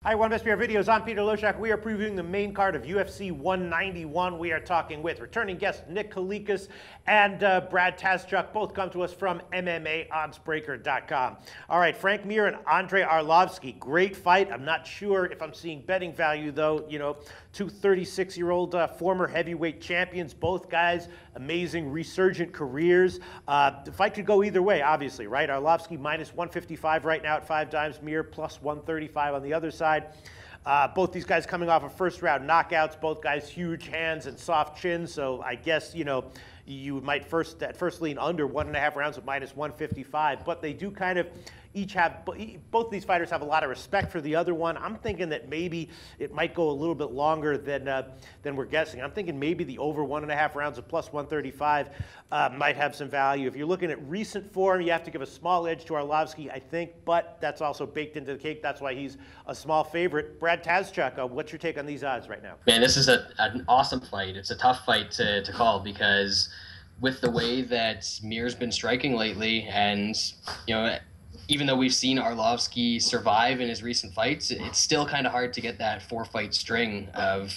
Hi, One Best PR Videos. I'm Peter Loshak. We are previewing the main card of UFC 191. We are talking with returning guests Nick Kalikas and Brad Taschuk. Both come to us from MMAOddsBreaker.com. All right, Frank Mir and Andrei Arlovski. Great fight. I'm not sure if I'm seeing betting value, though. You know, two 36-year-old former heavyweight champions. Both guys, amazing resurgent careers. The fight could go either way, obviously, right? Arlovski minus 155 right now at 5 dimes. Mir plus 135 on the other side. Both these guys coming off of first-round knockouts. Both guys huge hands and soft chins. So I guess, you know, you might at first lean under 1.5 rounds with minus 155. But they do kind of each have, both these fighters have a lot of respect for the other one. I'm thinking that maybe it might go a little bit longer than we're guessing. I'm thinking maybe the over 1.5 rounds of plus 135 might have some value. If you're looking at recent form, you have to give a small edge to Arlovski, I think, but that's also baked into the cake. That's why he's a small favorite. Brad Taschuk, what's your take on these odds right now? Man, this is an awesome fight. It's a tough fight to call because with the way that Mir's been striking lately, and, you know, even though we've seen Arlovski survive in his recent fights, it's still kind of hard to get that 4-fight string of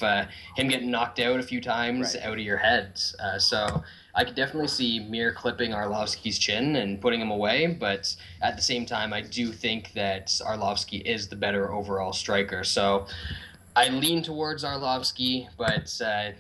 him getting knocked out a few times out of your head. So I could definitely see Mir clipping Arlovski's chin and putting him away, but at the same time, I do think that Arlovski is the better overall striker. So I lean towards Arlovski, but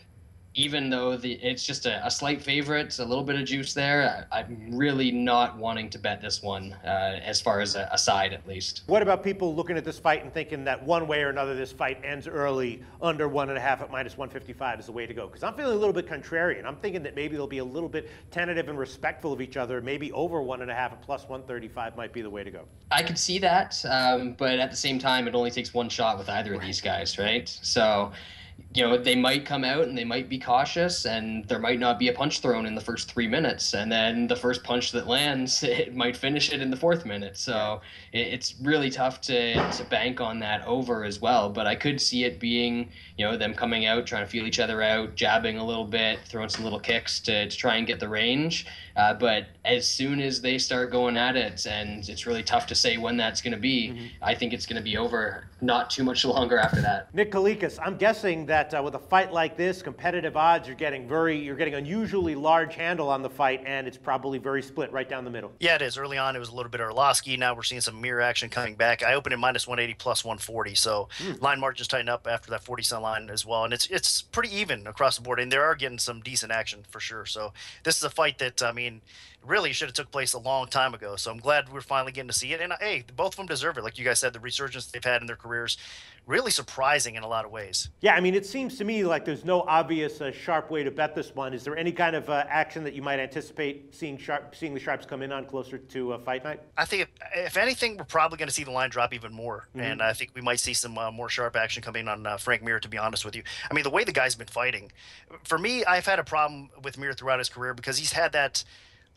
even though it's just a slight favorite, a little bit of juice there, I'm really not wanting to bet this one as far as a side, at least. What about people looking at this fight and thinking that one way or another this fight ends early, under 1.5 at minus 155 is the way to go? Because I'm feeling a little bit contrarian. I'm thinking that maybe they'll be a little bit tentative and respectful of each other. Maybe over 1.5 at plus 135 might be the way to go. I could see that, but at the same time, it only takes one shot with either of these guys, right? So, you know, they might come out and they might be cautious, and there might not be a punch thrown in the first 3 minutes, and then the first punch that lands, it might finish it in the 4th minute. So it's really tough to bank on that over as well. But I could see it being, you know, them coming out, trying to feel each other out, jabbing a little bit, throwing some little kicks to try and get the range. But as soon as they start going at it, and it's really tough to say when that's going to be, I think it's going to be over not too much longer after that. Nick Kalikas, I'm guessing that with a fight like this, competitive odds, you're getting unusually large handle on the fight, and it's probably very split right down the middle. Yeah, it is. Early on, it was a little bit of Arlovski. Now we're seeing some Mir action coming back. I opened at minus 180 plus 140, so line margins tighten up after that 40-cent line as well, and it's pretty even across the board, and they are getting some decent action for sure. So this is a fight that, I mean, really should have took place a long time ago. So I'm glad we're finally getting to see it. And hey, both of them deserve it. Like you guys said, the resurgence they've had in their careers, really surprising in a lot of ways. Yeah, I mean, it seems to me like there's no obvious sharp way to bet this one. Is there any kind of action that you might anticipate seeing the sharps come in on closer to fight night? I think if anything, we're probably going to see the line drop even more. And I think we might see some more sharp action coming on Frank Mir, to be honest with you. I mean, the way the guy's been fighting, for me, I've had a problem with Mir throughout his career because he's had that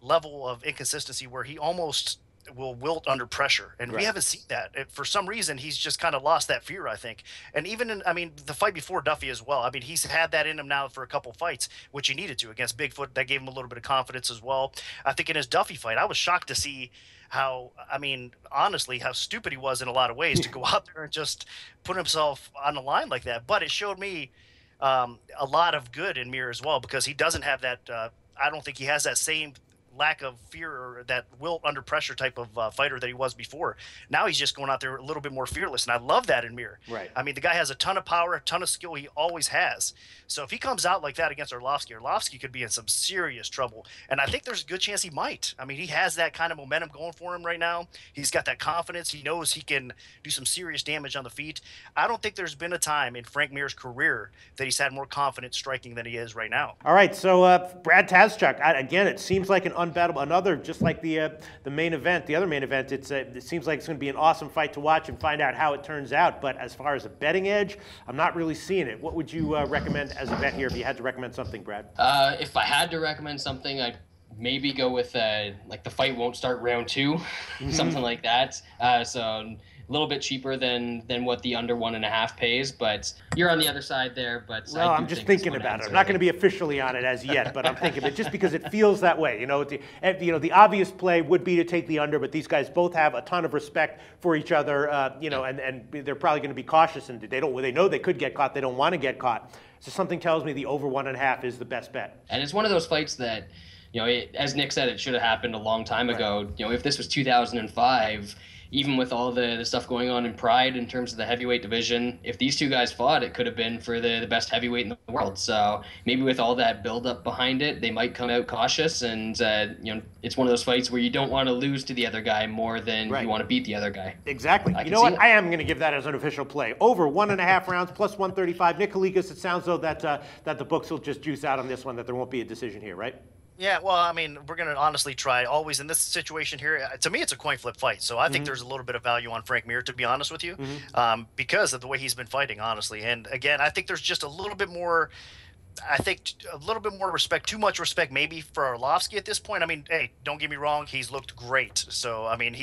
level of inconsistency where he almost will wilt under pressure, and we haven't seen that. For some reason, he's just kind of lost that fear, I think. And even in, I mean, the fight before Duffy as well, I mean, he's had that in him now for a couple fights, which he needed to against Bigfoot. That gave him a little bit of confidence as well. I think in his Duffy fight, I was shocked to see how, I mean, honestly, how stupid he was in a lot of ways to go out there and just put himself on the line like that. But it showed me a lot of good in Mir as well, because he doesn't have that, I don't think he has that same lack of fear or that wilt under pressure type of fighter that he was before. Now he's just going out there a little bit more fearless, and I love that in Mir. Right. I mean, the guy has a ton of power, a ton of skill. He always has. So if he comes out like that against Arlovski could be in some serious trouble, and I think there's a good chance he might. I mean, he has that kind of momentum going for him right now. He's got that confidence. He knows he can do some serious damage on the feet. I don't think there's been a time in Frank Mir's career that he's had more confidence striking than he is right now. All right, so Brad Taschuk, again, it seems like an unbettable, another, just like the main event, the other main event, it seems like it's going to be an awesome fight to watch and find out how it turns out. But as far as a betting edge, I'm not really seeing it. What would you recommend as a bet here if you had to recommend something, Brad? If I had to recommend something, I'd maybe go with like the fight won't start round 2, something like that. So a little bit cheaper than what the under 1.5 pays, but you're on the other side there. But well, I'm just thinking about it. I'm not going to be officially on it as yet, but I'm thinking of it just because it feels that way. The obvious play would be to take the under, but these guys both have a ton of respect for each other, and they're probably going to be cautious, and they know they could get caught. They don't want to get caught. So something tells me the over 1.5 is the best bet. And it's one of those fights that, as Nick said, it should have happened a long time ago. If this was 2005, even with all the stuff going on in Pride in terms of the heavyweight division, if these two guys fought, it could have been for the best heavyweight in the world. So maybe with all that buildup behind it, they might come out cautious. And, it's one of those fights where you don't want to lose to the other guy more than you want to beat the other guy. Exactly. You know what? I am going to give that as an official play. Over 1.5 rounds, plus 135. Nick Kalikas, it sounds though that the books will just juice out on this one, that there won't be a decision here, right? Yeah, well, I mean, we're going to honestly try always in this situation here. To me, it's a coin flip fight. So I think there's a little bit of value on Frank Mir, to be honest with you, because of the way he's been fighting, honestly. And again, I think there's just a little bit more. I think a little bit more respect, too much respect maybe for Arlovski at this point. I mean, hey, don't get me wrong, he's looked great. So, I mean,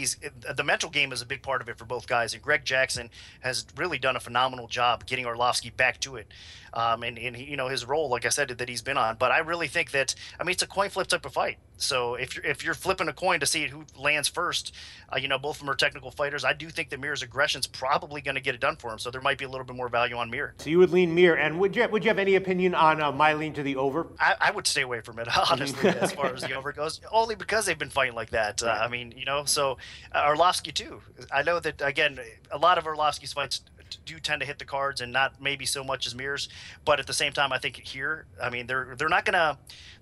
the mental game is a big part of it for both guys. And Greg Jackson has really done a phenomenal job getting Arlovski back to it. And his role, like I said, that he's been on. But I really think that, I mean, it's a coin flip type of fight. So if you're flipping a coin to see who lands first, both of them are technical fighters. I do think that Mir's aggression's probably going to get it done for him. So there might be a little bit more value on Mir. So you would lean Mir. And would you have any opinion on my lean to the over? I would stay away from it, honestly, as far as the over goes, only because they've been fighting like that. I mean, so Arlovski too. I know that, again, a lot of Arlovski's fights do tend to hit the cards and not maybe so much as Mir's, but at the same time, I think here, I mean, they're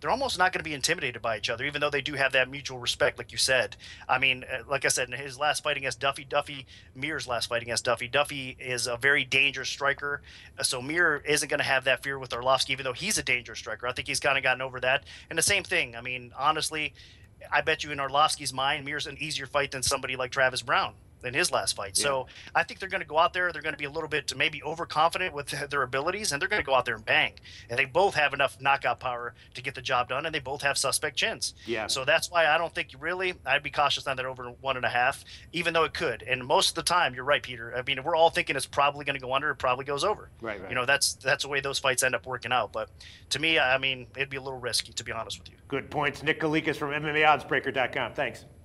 almost not gonna be intimidated by each other, even though they do have that mutual respect, like you said. I mean, like I said, in his last fight against Mir's last fight against Duffy is a very dangerous striker, so Mir isn't gonna have that fear with Arlovski, even though he's a dangerous striker. I think he's kind of gotten over that. And the same thing, I mean, honestly, I bet you in Arlovski's mind, Mir's an easier fight than somebody like Travis Brown in his last fight. So I think they're going to go out there. They're going to be a little bit maybe overconfident with their abilities, and they're going to go out there and bang. And they both have enough knockout power to get the job done, and they both have suspect chins. Yeah. So that's why I don't think I'd be cautious on that over 1.5, even though it could. And most of the time, you're right, Peter. I mean, if we're all thinking it's probably going to go under, it probably goes over. Right. That's the way those fights end up working out. But to me, I mean, it'd be a little risky, to be honest with you. Good points. Nick Kalikas from MMAOddsbreaker.com. Thanks.